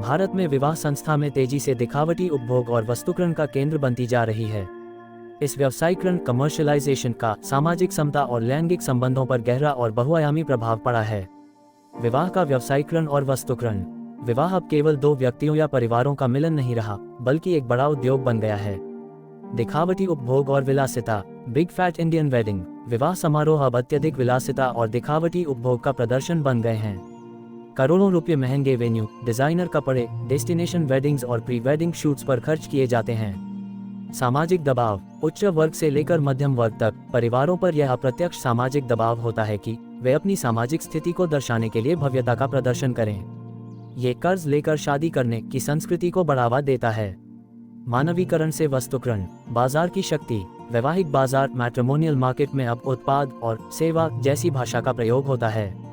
भारत में विवाह संस्था में तेजी से दिखावटी उपभोग और वस्तुकरण का केंद्र बनती जा रही है। इस व्यवसायीकरण कमर्शियलाइजेशन का सामाजिक समता और लैंगिक संबंधों पर गहरा और बहुआयामी प्रभाव पड़ा है। विवाह का व्यवसायीकरण और वस्तुकरण। विवाह अब केवल दो व्यक्तियों या परिवारों का मिलन नहीं रहा, बल्कि एक बड़ा उद्योग बन गया है। दिखावटी उपभोग और विलासिता। Big fat Indian wedding. विवाह समारोह अब अत्यधिक विलासिता और दिखावटी उपभोग का प्रदर्शन बन गए हैं। करोड़ों रुपए महंगे वेन्यू, डिजाइनर कपड़े, डेस्टिनेशन वेडिंग्स और प्री वेडिंग शूट्स पर खर्च किए जाते हैं। सामाजिक दबाव। उच्च वर्ग से लेकर मध्यम वर्ग तक परिवारों पर यह अप्रत्यक्ष सामाजिक दबाव होता है कि वे अपनी सामाजिक स्थिति को दर्शाने के लिए भव्यता का प्रदर्शन करें। ये कर्ज लेकर शादी करने की संस्कृति को बढ़ावा देता है। मानवीकरण से वस्तुकरण। बाजार की शक्ति। वैवाहिक बाजार मैट्रिमोनियल मार्केट में अब उत्पाद और सेवा जैसी भाषा का प्रयोग होता है।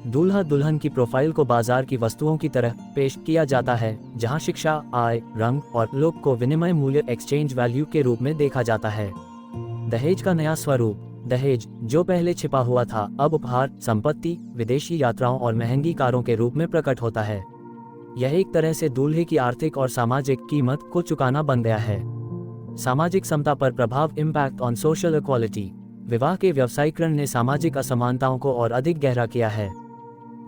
दूल्हा दुल्हन की प्रोफाइल को बाजार की वस्तुओं की तरह पेश किया जाता है, जहां शिक्षा, आय, रंग और लुक को विनिमय मूल्य एक्सचेंज वैल्यू के रूप में देखा जाता है। दहेज का नया स्वरूप। दहेज, जो पहले छिपा हुआ था, अब उपहार, संपत्ति, विदेशी यात्राओं और महंगी कारों के रूप में प्रकट होता है। यह एक तरह से दूल्हे की आर्थिक और सामाजिक कीमत को चुकाना बन गया है। सामाजिक समता पर प्रभाव। Impact on social equality. विवाह के व्यवसायीकरण ने सामाजिक असमानताओं को और अधिक गहरा किया है।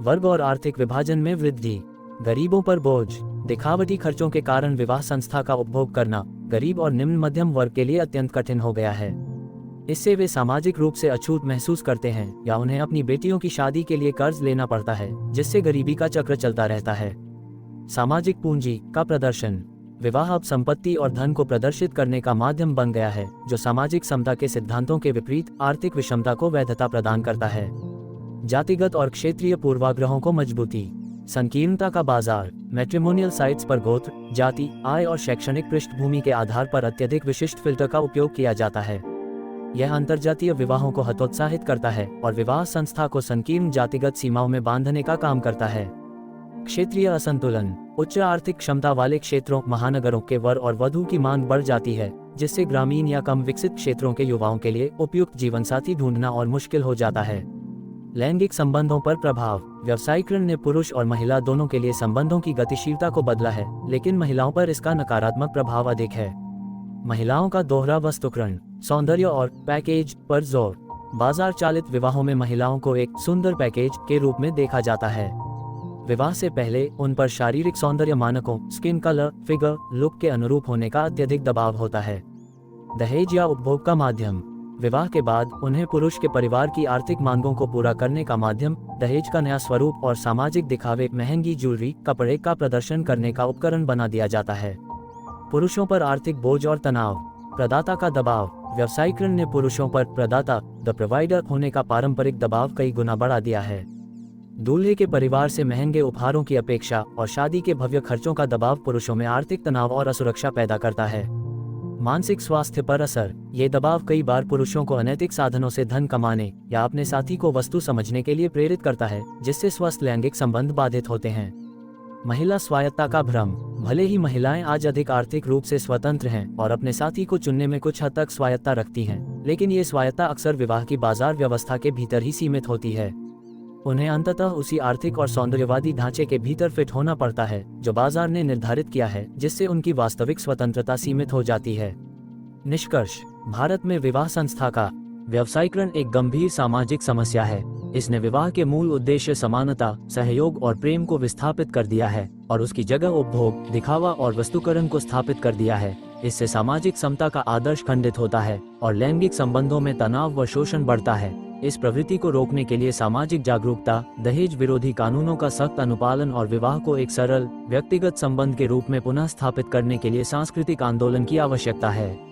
वर्ग और आर्थिक विभाजन में वृद्धि। गरीबों पर बोझ। दिखावटी खर्चों के कारण विवाह संस्था का उपभोग करना गरीब और निम्न मध्यम वर्ग के लिए अत्यंत कठिन हो गया है। इससे वे सामाजिक रूप से अछूत महसूस करते हैं या उन्हें अपनी बेटियों की शादी के लिए कर्ज लेना पड़ता है, जिससे गरीबी का चक्र चलता रहता है। सामाजिक पूंजी का प्रदर्शन। विवाह अब संपत्ति और धन को प्रदर्शित करने का माध्यम बन गया है, जो सामाजिक समता के सिद्धांतों के विपरीत आर्थिक विषमता को वैधता प्रदान करता है। जातिगत और क्षेत्रीय पूर्वाग्रहों को मजबूती। संकीर्णता का बाजार। मैट्रिमोनियल साइट्स पर गोत्र, जाति, आय और शैक्षणिक पृष्ठभूमि के आधार पर अत्यधिक विशिष्ट फिल्टर का उपयोग किया जाता है। यह अंतर्जातीय विवाहों को हतोत्साहित करता है और विवाह संस्था को संकीर्ण जातिगत सीमाओं में बांधने का काम करता है। क्षेत्रीय असंतुलन। उच्च आर्थिक क्षमता वाले क्षेत्रों, महानगरों के वर और वधू की मांग बढ़ जाती है, जिससे ग्रामीण या कम विकसित क्षेत्रों के युवाओं के लिए उपयुक्त जीवनसाथी ढूंढना और मुश्किल हो जाता है। लैंगिक संबंधों पर प्रभाव। व्यवसायीकरण ने पुरुष और महिला दोनों के लिए संबंधों की गतिशीलता को बदला है, लेकिन महिलाओं पर इसका नकारात्मक प्रभाव अधिक है। महिलाओं का दोहरा वस्तुकरण। सौंदर्य और पैकेज पर जोर। बाजार चालित विवाहों में महिलाओं को एक सुंदर पैकेज के रूप में देखा जाता है। विवाह से पहले उन पर शारीरिक सौंदर्य मानकों, स्किन कलर, फिगर, लुक के अनुरूप होने का अत्यधिक दबाव होता है। दहेज या उपभोग का माध्यम। विवाह के बाद उन्हें पुरुष के परिवार की आर्थिक मांगों को पूरा करने का माध्यम, दहेज का नया स्वरूप और सामाजिक दिखावे, महंगी ज्वेलरी, कपड़े का प्रदर्शन करने का उपकरण बना दिया जाता है। पुरुषों पर आर्थिक बोझ और तनाव। प्रदाता का दबाव। व्यवसायीकरण ने पुरुषों पर प्रदाता, द प्रोवाइडर होने का पारंपरिक दबाव कई गुना बढ़ा दिया है। दूल्हे के परिवार से महंगे उपहारों की अपेक्षा और शादी के भव्य खर्चों का दबाव पुरुषों में आर्थिक तनाव और असुरक्षा पैदा करता है। मानसिक स्वास्थ्य पर असर। ये दबाव कई बार पुरुषों को अनैतिक साधनों से धन कमाने या अपने साथी को वस्तु समझने के लिए प्रेरित करता है, जिससे स्वस्थ लैंगिक संबंध बाधित होते हैं। महिला स्वायत्तता का भ्रम। भले ही महिलाएं आज अधिक आर्थिक रूप से स्वतंत्र हैं और अपने साथी को चुनने में कुछ हद तक स्वायत्तता रखती हैं, लेकिन ये स्वायत्तता अक्सर विवाह की बाजार व्यवस्था के भीतर ही सीमित होती है। उन्हें अंततः उसी आर्थिक और सौंदर्यवादी ढांचे के भीतर फिट होना पड़ता है जो बाजार ने निर्धारित किया है, जिससे उनकी वास्तविक स्वतंत्रता सीमित हो जाती है। निष्कर्ष। भारत में विवाह संस्था का व्यवसायीकरण एक गंभीर सामाजिक समस्या है। इसने विवाह के मूल उद्देश्य समानता, सहयोग और प्रेम को विस्थापित कर दिया है और उसकी जगह उपभोग, दिखावा और वस्तुकरण को स्थापित कर दिया है। इससे सामाजिक समता का आदर्श खंडित होता है और लैंगिक संबंधों में तनाव व शोषण बढ़ता है। इस प्रवृत्ति को रोकने के लिए सामाजिक जागरूकता, दहेज विरोधी कानूनों का सख्त अनुपालन और विवाह को एक सरल, व्यक्तिगत संबंध के रूप में पुनः स्थापित करने के लिए सांस्कृतिक आंदोलन की आवश्यकता है।